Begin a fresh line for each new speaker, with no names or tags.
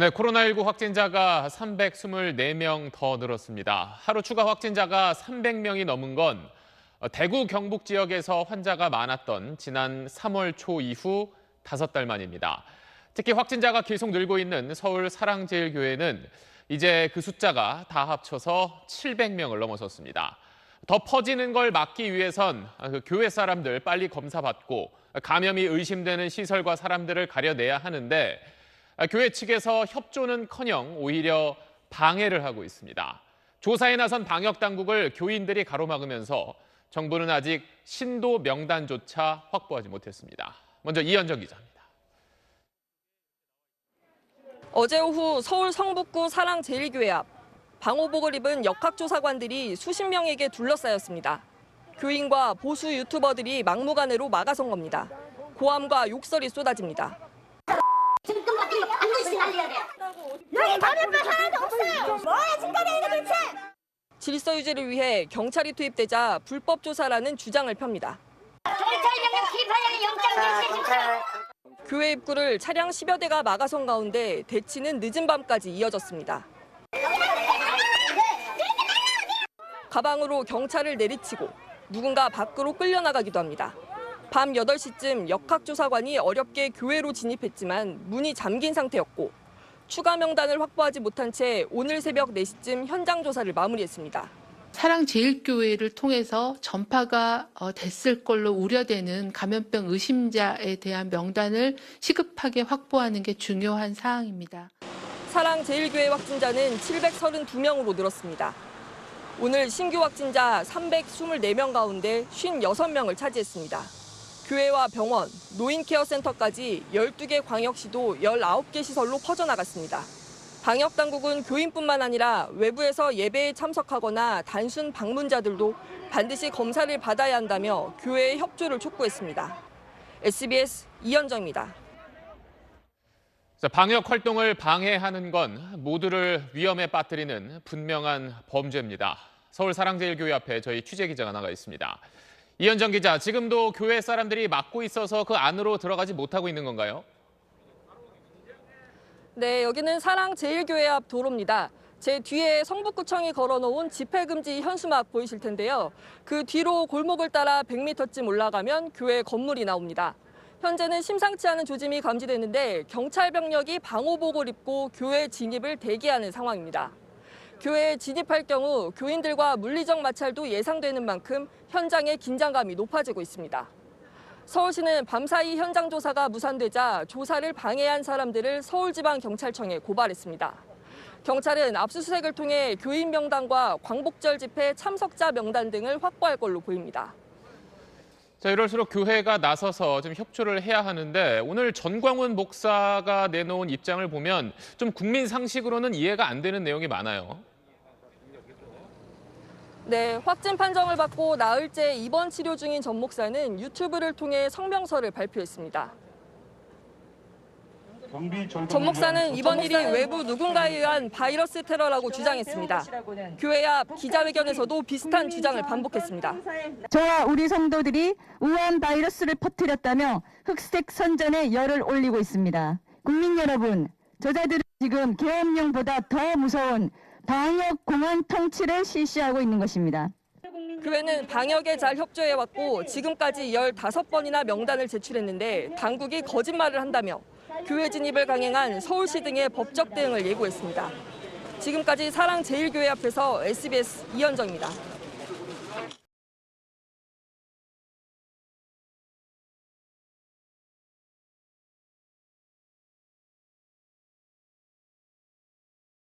네, 코로나19 확진자가 324명 더 늘었습니다. 하루 추가 확진자가 300명이 넘은 건 대구 경북 지역에서 환자가 많았던 지난 3월 초 이후 5달 만입니다. 특히 확진자가 계속 늘고 있는 서울 사랑제일교회는 이제 그 숫자가 다 합쳐서 700명을 넘어섰습니다. 더 퍼지는 걸 막기 위해선 교회 사람들 빨리 검사받고 감염이 의심되는 시설과 사람들을 가려내야 하는데 교회 측에서 협조는커녕 오히려 방해를 하고 있습니다. 조사에 나선 방역당국을 교인들이 가로막으면서 정부는 아직 신도 명단조차 확보하지 못했습니다. 먼저 이현정 기자입니다.
어제 오후 서울 성북구 사랑제일교회 앞 방호복을 입은 역학조사관들이 수십 명에게 둘러싸였습니다. 교인과 보수 유튜버들이 막무가내로 막아선 겁니다. 고함과 욕설이 쏟아집니다.
지금 끝났더니 반드시 날려야 돼. 여기 버릴 거 하나도 없어요. 뭐야 지금까지 이거 대체.
질서 유지를 위해 경찰이 투입되자 불법 조사라는 주장을 펴니다.
경찰령은 기판장의 영장 제시해주세요.
교회 입구를 차량 10여 대가 막아선 가운데 대치는 늦은 밤까지 이어졌습니다. 가방으로 경찰을 내리치고 누군가 밖으로 끌려나가기도 합니다. 밤 8시쯤 역학조사관이 어렵게 교회로 진입했지만 문이 잠긴 상태였고 추가 명단을 확보하지 못한 채 오늘 새벽 4시쯤 현장 조사를 마무리했습니다.
사랑제일교회를 통해서 전파가 됐을 걸로 우려되는 감염병 의심자에 대한 명단을 시급하게 확보하는 게 중요한 사항입니다.
사랑제일교회 확진자는 732명으로 늘었습니다. 오늘 신규 확진자 324명 가운데 56명을 차지했습니다. 교회와 병원, 노인케어센터까지 12개 광역시도 19개 시설로 퍼져나갔습니다. 방역당국은 교인뿐만 아니라 외부에서 예배에 참석하거나 단순 방문자들도 반드시 검사를 받아야 한다며 교회의 협조를 촉구했습니다. SBS 이현정입니다.
방역 활동을 방해하는 건 모두를 위험에 빠뜨리는 분명한 범죄입니다. 서울 사랑제일교회 앞에 저희 취재기자가 나가 있습니다. 이현정 기자, 지금도 교회 사람들이 막고 있어서 그 안으로 들어가지 못하고 있는 건가요?
네, 여기는 사랑제일교회 앞 도로입니다. 제 뒤에 성북구청이 걸어놓은 집회금지 현수막 보이실 텐데요. 그 뒤로 골목을 따라 100m쯤 올라가면 교회 건물이 나옵니다. 현재는 심상치 않은 조짐이 감지되는데 경찰 병력이 방호복을 입고 교회 진입을 대기하는 상황입니다. 교회에 진입할 경우 교인들과 물리적 마찰도 예상되는 만큼 현장의 긴장감이 높아지고 있습니다. 서울시는 밤사이 현장 조사가 무산되자 조사를 방해한 사람들을 서울지방경찰청에 고발했습니다. 경찰은 압수수색을 통해 교인 명단과 광복절 집회 참석자 명단 등을 확보할 걸로 보입니다.
자, 이럴수록 교회가 나서서 좀 협조를 해야 하는데 오늘 전광훈 목사가 내놓은 입장을 보면 좀 국민 상식으로는 이해가 안 되는 내용이 많아요.
네, 확진 판정을 받고 나흘째 입원 치료 중인 전 목사는 유튜브를 통해 성명서를 발표했습니다. 전 목사는 이번 일이 외부 누군가에 의한 바이러스 테러라고 주장했습니다. 교회 앞 기자회견에서도 비슷한 주장을 반복했습니다.
저와 우리 성도들이 우한 바이러스를 퍼뜨렸다며 흑색 선전에 열을 올리고 있습니다. 국민 여러분, 저자들은 지금 계엄령보다 더 무서운 방역 공안 통치를 실시하고 있는 것입니다.
교회는 방역에 잘 협조해왔고 지금까지 15번이나 명단을 제출했는데 당국이 거짓말을 한다며 교회 진입을 강행한 서울시 등의 법적 대응을 예고했습니다. 지금까지 사랑제일교회 앞에서 SBS 이현정입니다.